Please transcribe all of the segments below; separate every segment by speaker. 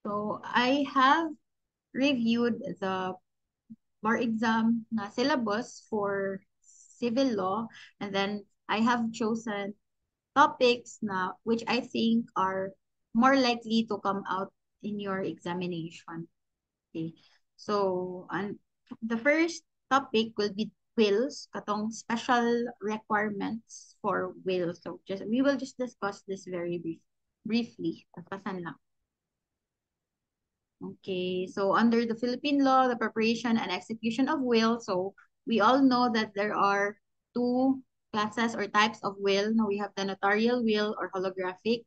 Speaker 1: So I have reviewed the bar exam na syllabus for civil law, and then I have chosen topics na which I think are more likely to come out in your examination. Okay. So, the first topic will be wills, katong special requirements for wills. So, we will just discuss this very briefly. Tapasan lang. Okay, so under the Philippine law, the preparation and execution of will, so we all know that there are two classes or types of will. Now we have the notarial will or holographic.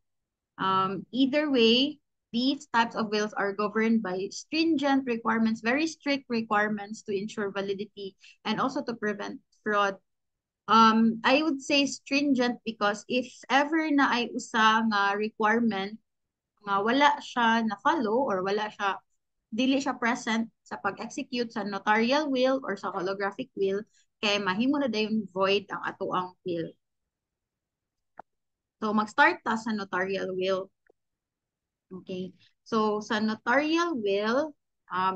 Speaker 1: Either way, these types of wills are governed by stringent requirements, very strict requirements to ensure validity and also to prevent fraud. I would say stringent because if ever na ay usa nga requirement nga wala siya na-follow or dili siya present sa pag-execute sa notarial will or sa holographic will, kay mahimo na dayon void ang atoang will. So, mag-start ta sa notarial will. Okay. So, sa notarial will,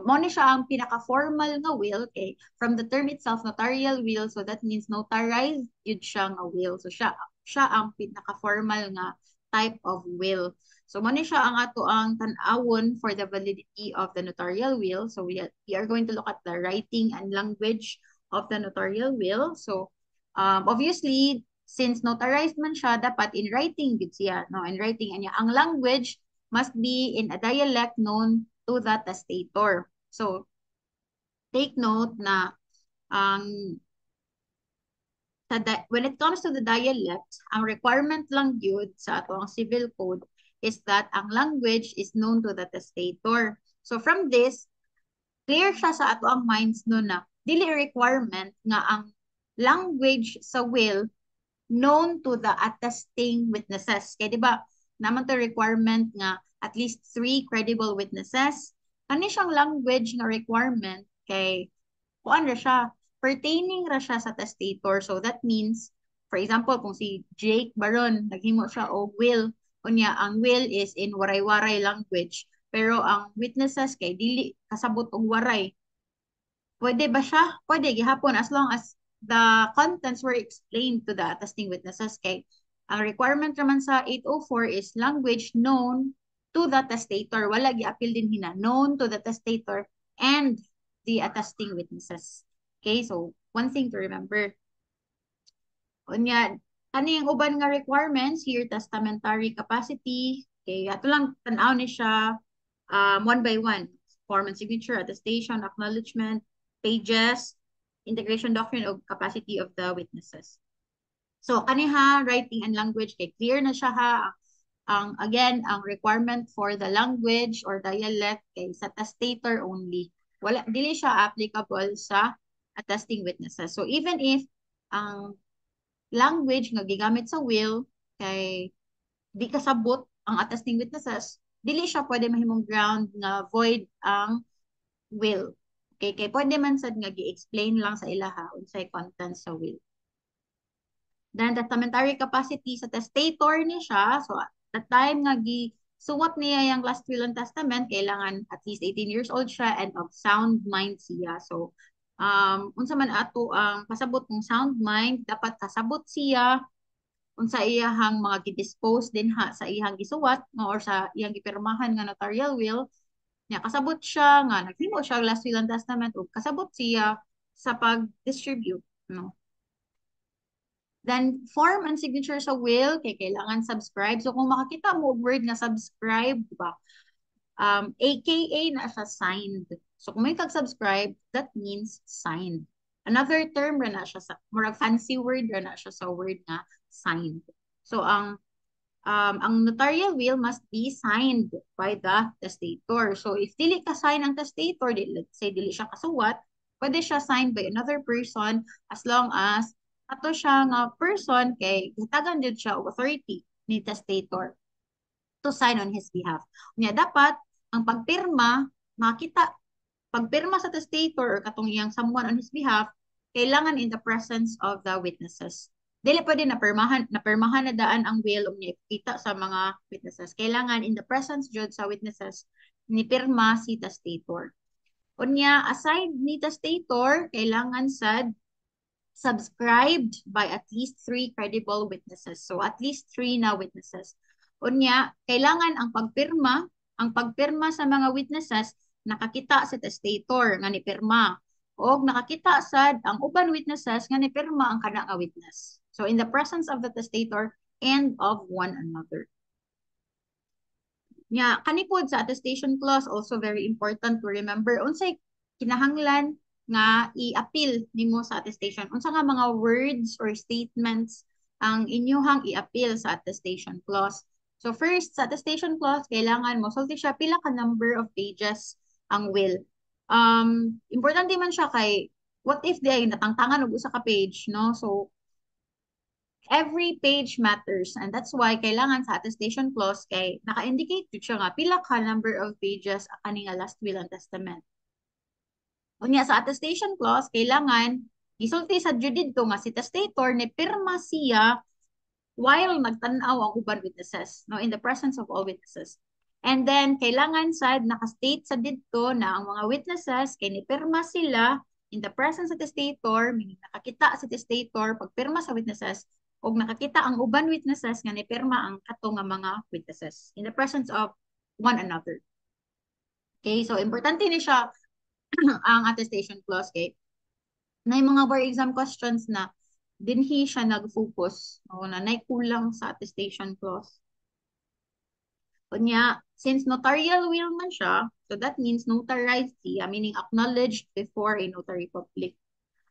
Speaker 1: mo ni siya ang pinaka-formal nga will. Okay. From the term itself, notarial will, so that means notarized yun siya nga will. So, siya ang pinaka-formal nga type of will. So, mo ni siya ang ato ang tan-awon for the validity of the notarial will. So, we are going to look at the writing and language of the notarial will. So, obviously, since notarized man siya, dapat in writing gid siya, no? In writing, anya ang language must be in a dialect known to the testator. So, take note na ang when it comes to the dialect, ang requirement lang yun sa ato ang civil code is that ang language is known to the testator. So, from this, clear siya sa ato ang minds no na dili requirement nga ang language sa will known to the attesting witnesses. Kaya di ba, naman to requirement nga at least 3 credible witnesses. Kani siyang language nga requirement kay kuan ra siya, pertaining ra siya sa testator. So that means, for example, kung si Jake Baron, naghimo siya o will, unya ang will is in waray-waray language. Pero ang witnesses kay dili kasabot og waray. Pwede ba siya? Pwede, gihapon, as long as the contents were explained to the attesting witnesses. Kay ang requirement naman sa 804 is language known to the testator. Wala gi-appeal din hina. Known to the testator and the attesting witnesses. Okay, so one thing to remember. Unya, ano yung uban nga requirements here? Testamentary capacity. Okay, ato lang tanaw ni siya one by one. Form and signature, attestation, acknowledgement, pages, integration doctrine of capacity of the witnesses. So kaniha writing and language kay clear na siya ha. Again, ang requirement for the language or dialect kay sa testator only. Wala dili siya applicable sa attesting witnesses. So even if ang language nga gigamit sa will kay di kasabot ang attesting witnesses, dili siya pwede mahimong ground nga void ang will. Okay, kay pwede man sad nga gi-explain lang sa ilaha unsay content sa will. Then testamentary capacity sa testator ni siya. So at the time nga suwat niya yung last will and testament, kailangan at least 18 years old siya and of sound mind siya. So unsa man ato ang kasabot ng sound mind, dapat kasabot siya unsa iyahang mga gidispose din ha sa iyang gisuwat no, or sa iyang gipirmahan nga notarial will nya kasabot siya nga naghimo siya last will and testament ug kasabot siya sa pag-distribute no. Then form and signature sa will kay kailangan subscribe. So kung makakita mo og word na subscribe, di ba? AKA na siya signed. So kung may tag-subscribe, that means signed. Another term ra na siya sa murag fancy word ra na siya sa word nga signed. So ang notarial will must be signed by the testator. So if dili ka sign ang testator, let's say dili siya kasuwat, pwede siya signed by another person as long as ato siya nga person kay gitagan jud siya og authority ni testator to sign on his behalf. Unya dapat ang pagpirma makita pagpirma sa testator or katong iyang someone on his behalf kailangan in the presence of the witnesses. Dili pwede napirmahan na daan ang will o niya ipakita sa mga witnesses. Kailangan in the presence jud sa witnesses ni pirma si testator. Unya, aside ni testator, kailangan sad subscribed by at least three credible witnesses. So at least three na witnesses. Unya, kailangan ang pagpirma sa mga witnesses nakakita sa testator nga ni pirma o nakakita sad ang uban witnesses nga ni pirma ang kana nga witness. So in the presence of the testator and of one another. Nya kanikod sa attestation clause also very important to remember unsay kinahanglan nga i-appeal nimo sa attestation. Unsa nga mga words or statements ang inyuhang i-appeal sa attestation clause. So first, sa attestation clause, kailangan mo sulti siya pila ka number of pages ang will. Importante man siya kay what if di ay natangtangan og usa ka page, no? So every page matters and that's why kailangan sa attestation clause kay naka-indicate jud siya nga pila ka number of pages ani nga last will and testament. Unya sa attestation clause kailangan gisulti sa jud didto nga si testator ni pirma siya while nagtan-aw ang uban witnesses, no, in the presence of all witnesses. And then kailangan sad naka-state sa didto na ang mga witnesses kay ni pirma sila in the presence of the testator, meaning nakakita si testator pagpirma sa witnesses og nakakita ang uban witnesses nga nipirma ang kato nga mga witnesses in the presence of one another. Okay, so importante ni siya ang attestation clause kay na yung mga bar exam questions na dinhi siya nag-focus o na kulang sa attestation clause. Kunya, since notarial will man siya, so that means notarized siya, meaning acknowledged before a notary public.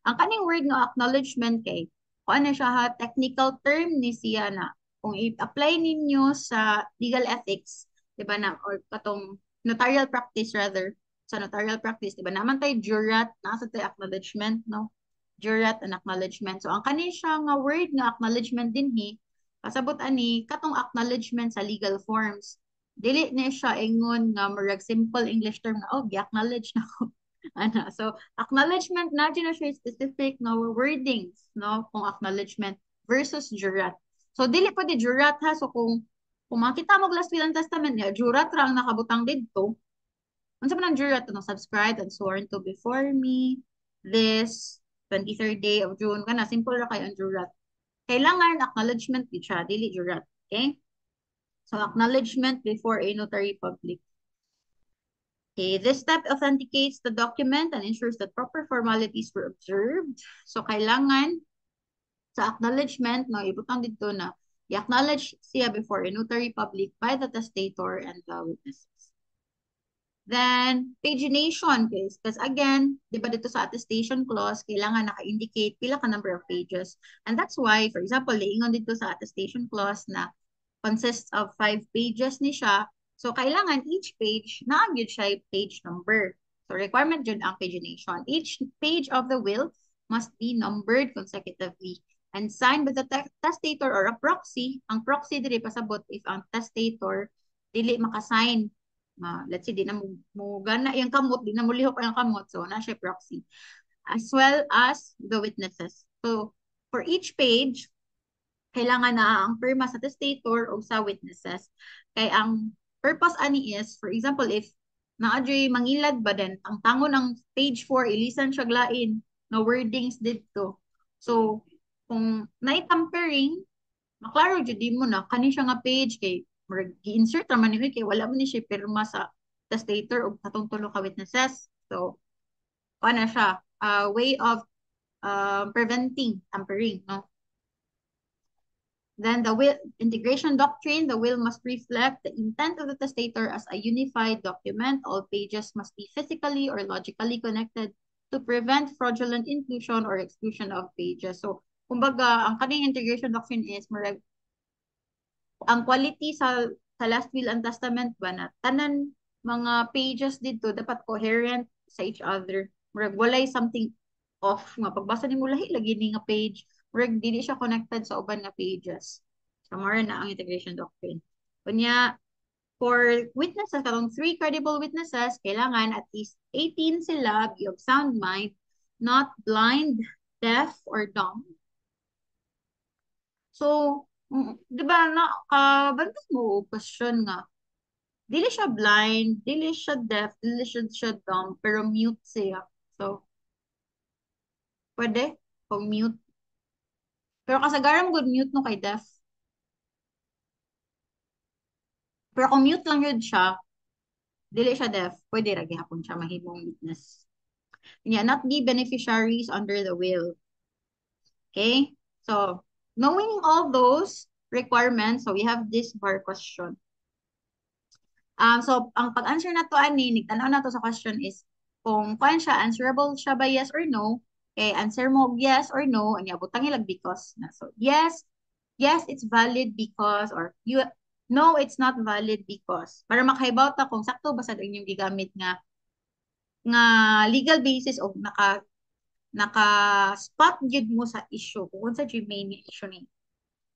Speaker 1: Ang kaning word nga acknowledgement kay kung ano siya ha, technical term ni siya na kung i-apply ninyo sa legal ethics, di ba na, or katong notarial practice rather, sa notarial practice, di ba naman tayo jurat, nasa tayo acknowledgement, no? Jurat and acknowledgement. So ang kanin siya nga word nga acknowledgement din pasabot ani katong acknowledgement sa legal forms. Dili ni siya ingon nga murag simple English term nga, oh, gi-acknowledge na ko. Ano, so acknowledgement na dyan na siya specific no wordings, no, kung acknowledgement versus jurat. So dili pa di jurat ha, so kung makita mo last will and testament niya, jurat ra ang nakabutang didto. Unsa man ang jurat no, subscribed and sworn to before me this 23rd day of June kana simple ra kay ang jurat. Kailangan acknowledgement di siya, dili jurat, okay? So acknowledgement before a notary public. Okay, this step authenticates the document and ensures that proper formalities were observed. So, kailangan sa acknowledgement, no, ibutang dito na i-acknowledge siya before a notary public by the testator and the witnesses. Then, pagination case. Because again, di ba dito sa attestation clause, kailangan naka-indicate pila ka number of pages. And that's why, for example, liingon dito sa attestation clause na consists of 5 pages ni siya. So, kailangan each page, na-agad siya page number. So, requirement dyan ang pagination. Each page of the will must be numbered consecutively and signed by the testator or a proxy. Ang proxy dili pasabot if ang testator dili makasign. Let's say, di na mo gana yung kamot, di na mo lihok ang kamot. So, na siya proxy. As well as the witnesses. So, for each page, kailangan na ang pirma sa testator o sa witnesses. Kay ang purpose ani is, for example, if naadyo'y mangilad ba din, ang tango ng page 4, ilisan siya glain na wordings dito. So, kung na-tampering, maklaro jud mo na, kani siya nga page, kay gi-insert naman ni kay wala mo ni siya pirma sa testator o katong tulo ka witnesses. So, ano siya, way of preventing tampering, no? Then the will integration doctrine, the will must reflect the intent of the testator as a unified document. All pages must be physically or logically connected to prevent fraudulent inclusion or exclusion of pages. So, kumbaga, ang kaning integration doctrine is ang quality sa last will and testament ba na tanan mga pages dito dapat coherent sa each other. Murag walay something off nga pagbasa nimo lahi lagi ni nga page murag dili siya connected sa uban nga pages. So mara na ang integration doctrine. Kunya for witnesses katong 3 credible witnesses kailangan at least 18 sila be of sound mind, not blind, deaf or dumb. So, di ba na bantay mo question nga Dili siya blind, dili siya deaf, dili siya dumb, pero mute siya. So, pwede kung mute. Pero kasagaran good mute no kay deaf. Pero kung mute lang yun siya, dili siya deaf, pwede ra gihapon siya mahimong witness. Yeah, not be beneficiaries under the will. Okay? So, knowing all those requirements, so we have this bar question. So, ang pag-answer na to, ani, nagtanaw na to sa question is, kung kuan siya, answerable siya by yes or no, answer mo yes or no, anya, butang ilag because na. So, yes, yes, it's valid because, or no, it's not valid because. Para makahibaw ta kung sakto ba sa inyong gigamit nga legal basis o naka spot mo sa issue kung sa main issue ni.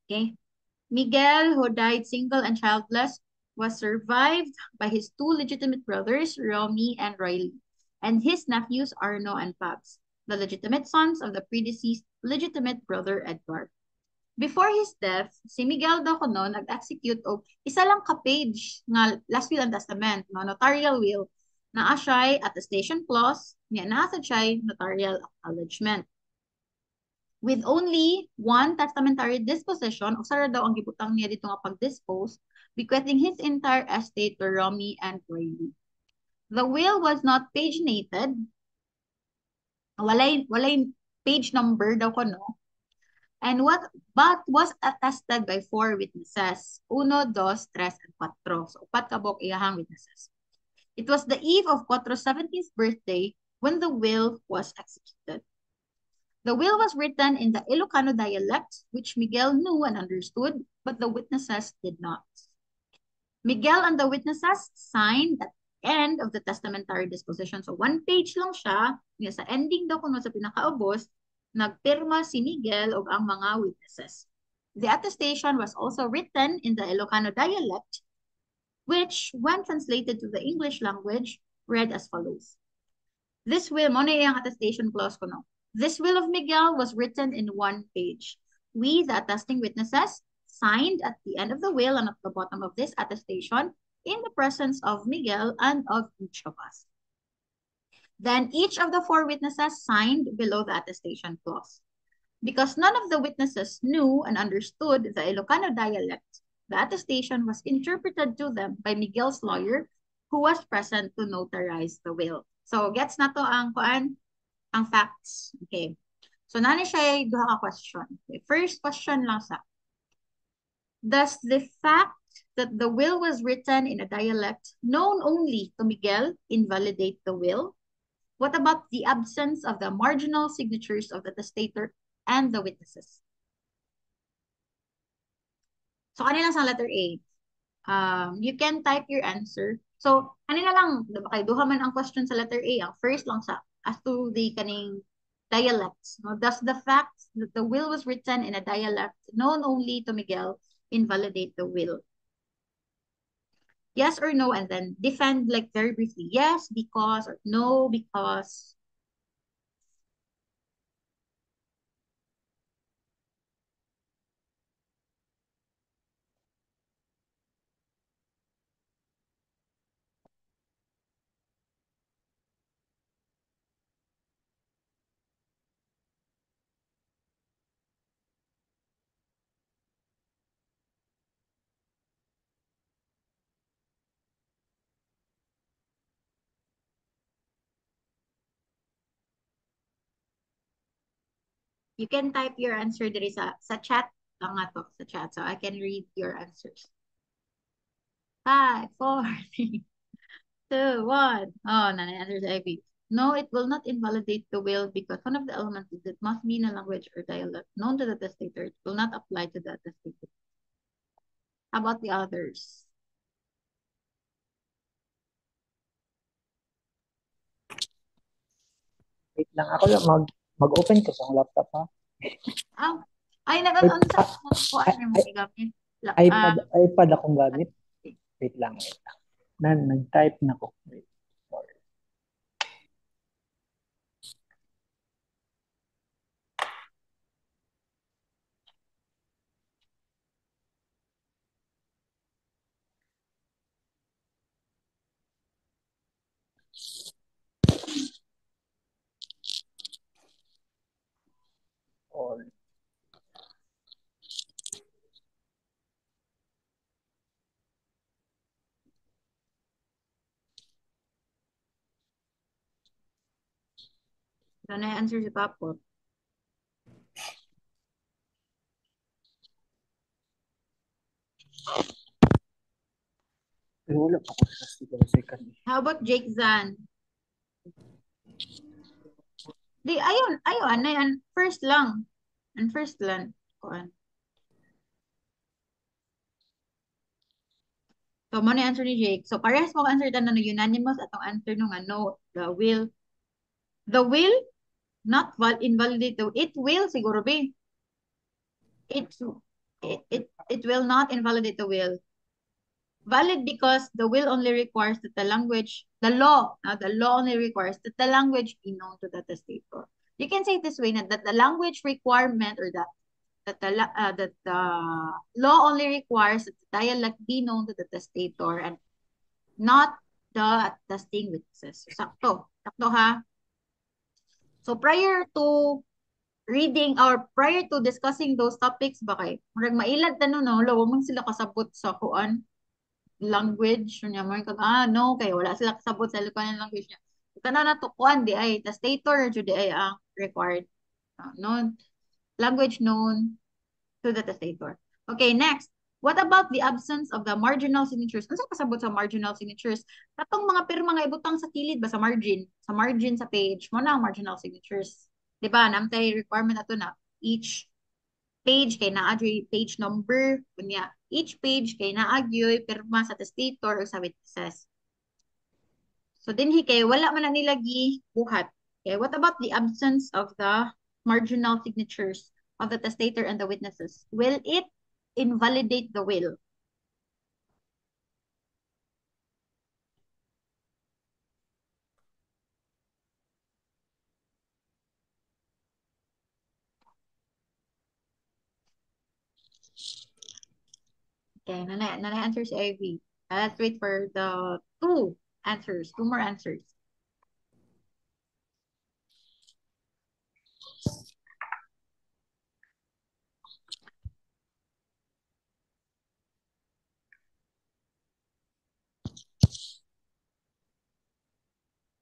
Speaker 1: Okay? Miguel, who died single and childless, was survived by his two legitimate brothers, Romy and Riley, and his nephews, Arno and Pabs, the legitimate sons of the predeceased legitimate brother Edward. Before his death, si Miguel daw kuno nag-execute og isa lang ka page nga last will and testament, no, notarial will, na asay attestation clause, niya nasa siya notarial acknowledgement. With only one testamentary disposition, o sara daw ang gibutang niya dito nga pag-dispose, bequeathing his entire estate to Romy and Riley. The will was not paginated. Walay page number daw ko, no? And but was attested by 4 witnesses. Uno, dos, tres, and cuatro. So, upat kabok iyahang witnesses. It was the eve of Cuatro's 17th birthday when the will was executed. The will was written in the Ilocano dialect, which Miguel knew and understood, but the witnesses did not. Miguel and the witnesses signed at the end of the testamentary disposition. So, one page lang siya. Sa ending daw kung sa pinakaubos, nagpirma si Miguel o ang mga witnesses. The attestation was also written in the Ilocano dialect, which, when translated to the English language, read as follows. This will, mo na yung attestation clause ko, no? This will of Miguel was written in one page. We, the attesting witnesses, signed at the end of the will and at the bottom of this attestation in the presence of Miguel and of each of us. Then each of the 4 witnesses signed below the attestation clause. Because none of the witnesses knew and understood the Ilocano dialect, the attestation was interpreted to them by Miguel's lawyer who was present to notarize the will. So, gets na to ang facts. Okay. So, nani siya duha ka question. Okay. First question lang sa, does the fact that the will was written in a dialect known only to Miguel invalidate the will? What about the absence of the marginal signatures of the testator and the witnesses? So, kanina sa letter A, you can type your answer. So, kanina lang, kay duha man ang question sa letter A, ang first lang sa, as to the kaning dialects. No? Does the fact that the will was written in a dialect known only to Miguel invalidate the will? Yes or no, and then defend like very briefly. Yes, because, or no, because. You can type your answer there sa chat lang nga to, sa chat. So I can read your answers. 5, 4, 3, 2, 1. Oh, nanay answers Ivy. No, it will not invalidate the will because one of the elements is it must be in a language or dialect known to the testator. It will not apply to the testator. How about the others?
Speaker 2: Wait lang ako yung mag-open ko sa laptop ha.
Speaker 1: Ah, ay,
Speaker 2: Wait,
Speaker 1: nag-unsa ko ano mo gamit.
Speaker 2: iPad akong gamit. Wait lang. Nag-type na ko. Wait. Sorry.
Speaker 1: Ito na yung answer si Papot.
Speaker 2: Pero wala pa ko sa siguro second.
Speaker 1: How about Jake Zan? Di, ayun, na yan. First lang. And first lang. Kuan. So, mo na yung answer ni Jake. So, parehas mo answer na unanimous atong answer nung ano, the will not invalidate it will siguro be. It, it will not invalidate the will. Valid because the will only requires that the law only requires that the language be known to the testator. You can say it this way, that the language requirement or that the law only requires that the dialect be known to the testator and not the attesting witnesses. Sakto. Sakto ha. So prior to discussing those topics, bakay, murag mailad tanong no, lawa man sila kasabot sa kuan language niya mo kag no kay wala sila kasabot sa Ilocano language niya kana na to kuan di ay the stator jud di ay ang required no language known to the testator. Okay, next. What about the absence of the marginal signatures? Ano sa kasabot sa marginal signatures? Katong mga pirma nga ibutang sa kilid ba sa margin? Sa margin sa page, mo na ang marginal signatures. Di ba? Namtay requirement na to na each page kay naa page number kunya each page kay naa pirma sa testator o sa witnesses. So dinhi kay wala man na nila buhat. Okay, what about the absence of the marginal signatures of the testator and the witnesses? Will it invalidate the will? Okay, nanay answer si Ivy. Let's wait for the two more answers.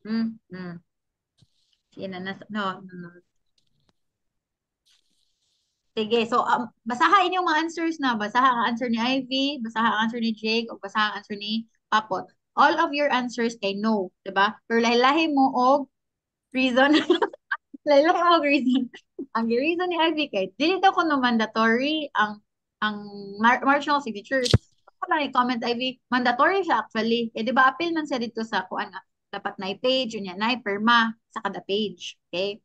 Speaker 1: Mm-hmm. No. Sige, so basahin yung mga answers na. Basahin ang answer ni Ivy, basahin ang answer ni Jake, o basahin ang answer ni Papot. All of your answers kay no, 'di ba? Pero lahi-lahi mo og reason. Lahi-lahi mo og reason. Ang reason ni Ivy kay dili daw kuno mandatory ang marginal signatures. Ako lang i-comment Ivy, mandatory siya actually. Eh di ba appeal man siya dito sa kuan nga dapat na page unya na perma sa kada page. Okay?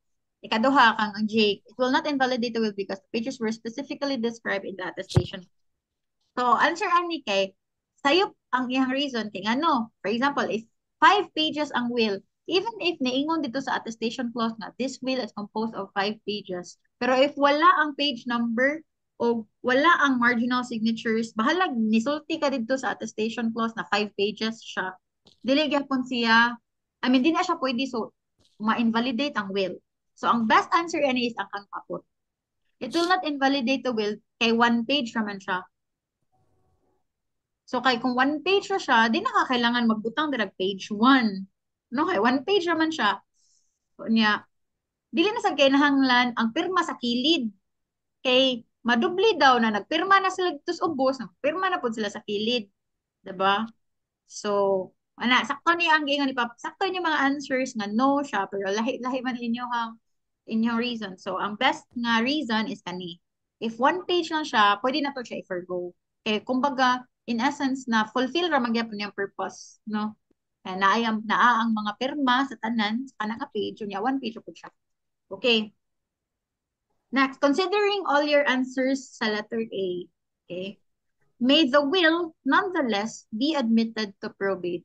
Speaker 1: Ikaduha kang ang Jake, it will not invalidate the will because the pages were specifically described in the attestation. So, answer ani kay, sayop ang iyang reason kay ano, for example, if 5 pages ang will, even if niingon dito sa attestation clause na this will is composed of 5 pages, pero if wala ang page number o wala ang marginal signatures, bahalag nisulti ka dito sa attestation clause na 5 pages siya, dili gyapon siya, di na siya pwede so ma-invalidate ang will. So, ang best answer ani is ang kang kapot. It will not invalidate the will kay 1 page naman siya. So, kay kung 1 page na siya, di na kailangan magbutang dirag page 1. No, kay 1 page naman siya. So, niya, dili na sa kinahanglan ang pirma sa kilid. Kay madubli daw na nagpirma na sila dito sa ubos, nagpirma na po sila sa kilid. 'Di ba? So, sakto niya ang gingon ni Papa. Sakto niya mga answers nga no siya, pero lahi-lahi man inyong reason. So, ang best nga reason is kani. If 1 page lang siya, pwede na to siya i-forgo. Kaya, kumbaga, in essence, na fulfill ra magyapon yung purpose, no? Kaya naa ang mga pirma sa tanan, sa kanang page, yun 1 page po siya. Okay. Next, considering all your answers sa letter A, okay, may the will nonetheless be admitted to probate?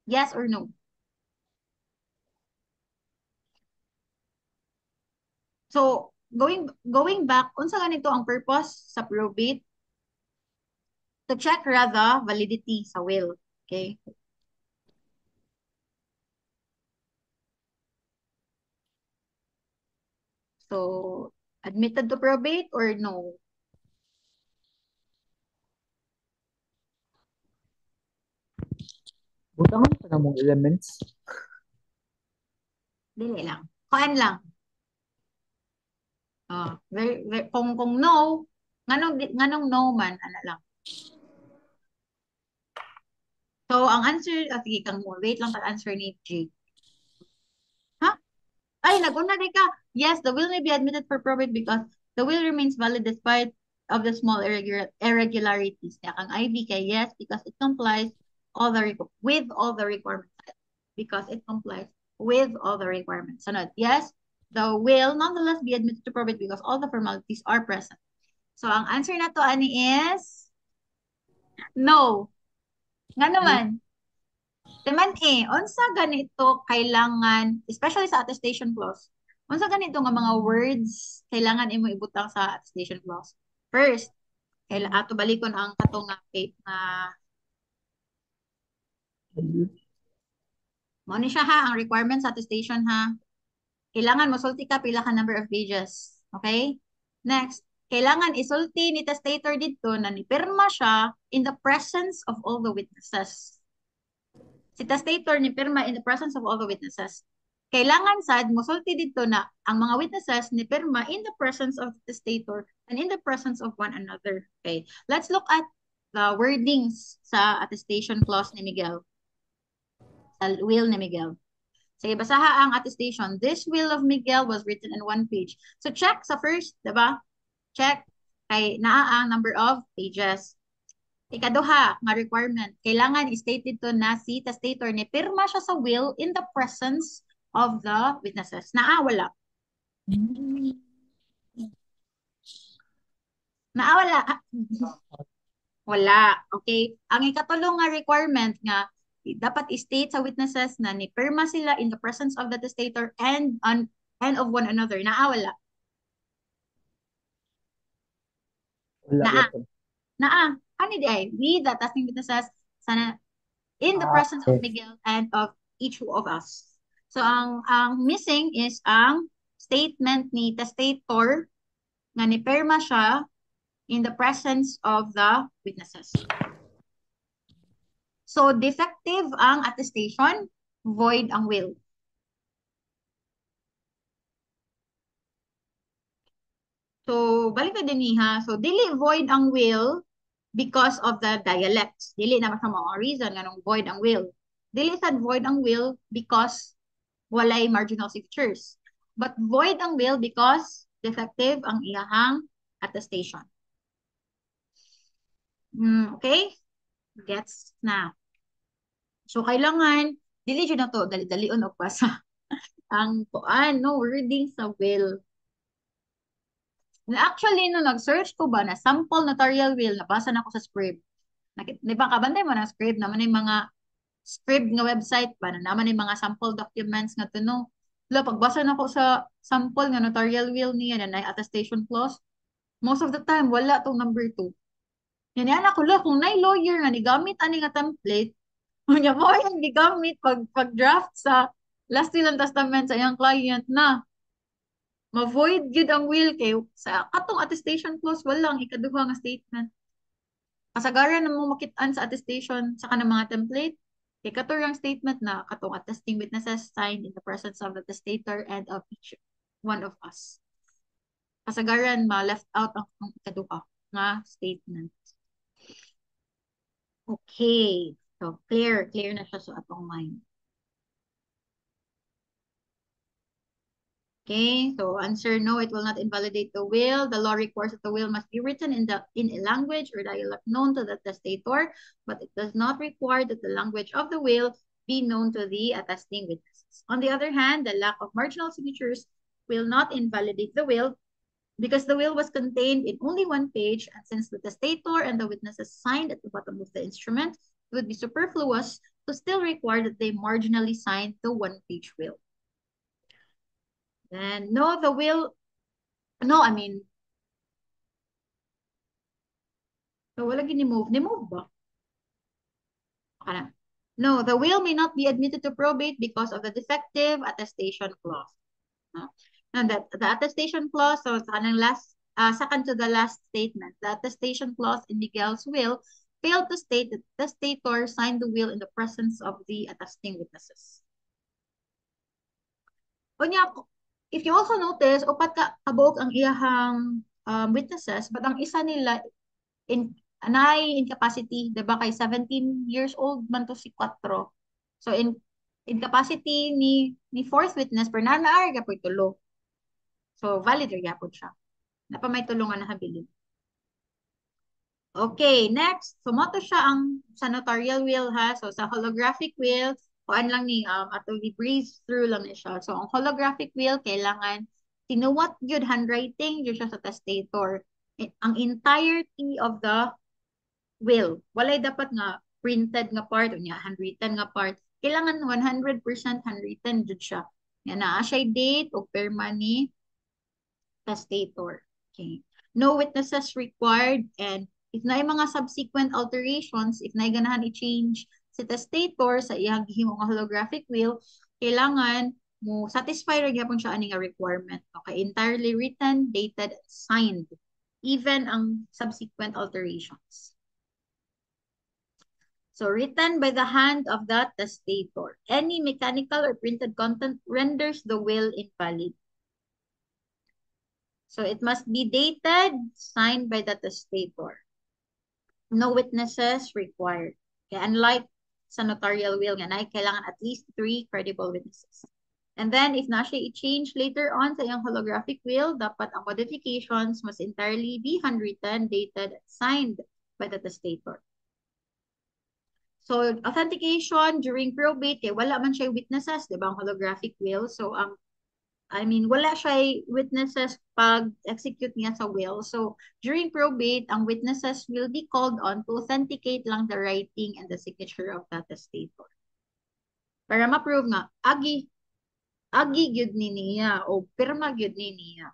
Speaker 1: Yes or no? So, going back, unsa ganito ang purpose sa probate? To check rather validity sa will. Okay? So, admitted to probate or no?
Speaker 2: Butangan pa na mong elements.
Speaker 1: Dili lang. Kuan lang. Kung no, nganong no man, ana lang. So, ang answer, sige kang mo, wait lang pag-answer ni Jake. Ha? Ay, nag-una rin ka. Yes, the will may be admitted for probate because the will remains valid despite of the small irregularities. Kaya kang IV kay yes, because it complies with all the requirements. Because it complies with all the requirements. Sunod, yes, the will nonetheless be admitted to probate because all the formalities are present. So, ang answer na to, ani, is no. Nga naman, teman unsa ganito kailangan, especially sa attestation clause, unsa ganito nga mga words kailangan imo ibutang sa attestation clause? First, ato balikon ang katong nga mo ni siya ha, ang requirements sa attestation ha. Kailangan mosulti ka pila ka number of pages. Okay? Next, kailangan isulti ni testator dito na nipirma siya in the presence of all the witnesses. Si testator ni pirma in the presence of all the witnesses. Kailangan sad mosulti dito na ang mga witnesses ni pirma in the presence of the testator and in the presence of one another. Okay. Let's look at the wordings sa attestation clause ni Miguel. Sa will ni Miguel. Sige, basaha ang attestation. This will of Miguel was written in one page. So check sa first, diba? Check kay naa ang number of pages. Ikaduha, nga requirement, kailangan i-state dito na si testator ni pirma siya sa will in the presence of the witnesses. Wala. Wala. Wala. Okay? Ang ikatulong nga requirement nga, dapat i-state sa witnesses na ni pirma sila in the presence of the testator and of one another. Wala.
Speaker 2: Wala.
Speaker 1: Ano di ay? We, the attesting witnesses, sana in the presence of Miguel and of each of us. So, ang missing is ang statement ni testator na nipirma siya in the presence of the witnesses. So, defective ang attestation, void ang will. So, balik na din niha. So, dili void ang will because of the dialects. Dili naman sa mga reason nga nung void ang will. Dili sad void ang will because walay marginal signatures. But void ang will because defective ang iyahang attestation. Okay? Gets na. So, kailangan, dili dyan na to, dali-dalion o pa sa ang wording sa will. Actually, no, nag-search ko ba na sample notarial will, nabasa na ako sa script. Di ba, kabantay mo ng script, naman yung mga script nga website ba, na naman yung mga sample documents nga to, no? Pagbasa na ako sa sample nga notarial will niya, na attestation clause, most of the time, wala tong number 2. Yan yan ako, kung na-lawyer nga, nigamit ani nga template, kanya mo yung gigamit pag-draft sa last will and testament sa iyang client na ma-void yun ang will kay sa katong attestation clause walang ikaduha nga statement. Kasagaran na mo makitaan sa attestation sa kanang mga template kay katurang statement na katong attesting witnesses signed in the presence of the testator and of each one of us. Kasagaran ma-left out ang ikaduha nga statement. Okay. So, clear na siya sa atong mind. Okay, so answer no, it will not invalidate the will. The law requires that the will must be written in a language or dialect known to the testator, but it does not require that the language of the will be known to the attesting witnesses. On the other hand, the lack of marginal signatures will not invalidate the will because the will was contained in only one page, and since the testator and the witnesses signed at the bottom of the instrument, it would be superfluous to still require that they marginally sign the one-page will. Then, no, the will, no, I mean, so wala ni-move. Ni-move ba? No, the will may not be admitted to probate because of the defective attestation clause. No? Now, the attestation clause, so second to the last statement, the attestation clause in Miguel's will failed to state that the testator signed the will in the presence of the attesting witnesses. Unya, if you also notice, upat ka kabuok ang iyahang witnesses, but ang isa nila in anay incapacity, 'di ba kay 17 years old man to si 4. So incapacity ni fourth witness per na naari gyapon tulo. So valid ra gyapon siya. Na pa may tulungan na habilin. Okay, next. So, mo to siya ang sa notarial will ha. So, sa holographic will, kuan lang ni, ato i-breeze through lang ni siya. So, ang holographic will, kailangan tinuwat yun, handwriting, yun siya sa testator. Ang entirety of the will. Walay dapat nga printed nga part, o niya, handwritten nga part. Kailangan 100% handwritten jud siya. Yan na, siya date o perma ni testator. Okay. No witnesses required, and if na mga subsequent alterations, if na ganahan i-change si testator sa iyang gihimo nga holographic will, kailangan mo satisfy ra gyapon siya ani nga requirement. Okay, entirely written, dated, and signed. Even ang subsequent alterations. So written by the hand of the testator. Any mechanical or printed content renders the will invalid. So it must be dated, signed by the testator. No witnesses required. Okay, unlike sa notarial will nga, kailangan at least 3 credible witnesses. And then, if na siya i-change later on sa iyang holographic will, dapat ang modifications must entirely be handwritten, dated, and signed by the testator. So, authentication during probate, kaya wala man siya witnesses, di ba, ang holographic will. So, wala siya witnesses pag-execute niya sa will. So, during probate, ang witnesses will be called on to authenticate lang the writing and the signature of the testator. Para ma-prove nga, agi gyud ni niya o pirma gyud ni niya.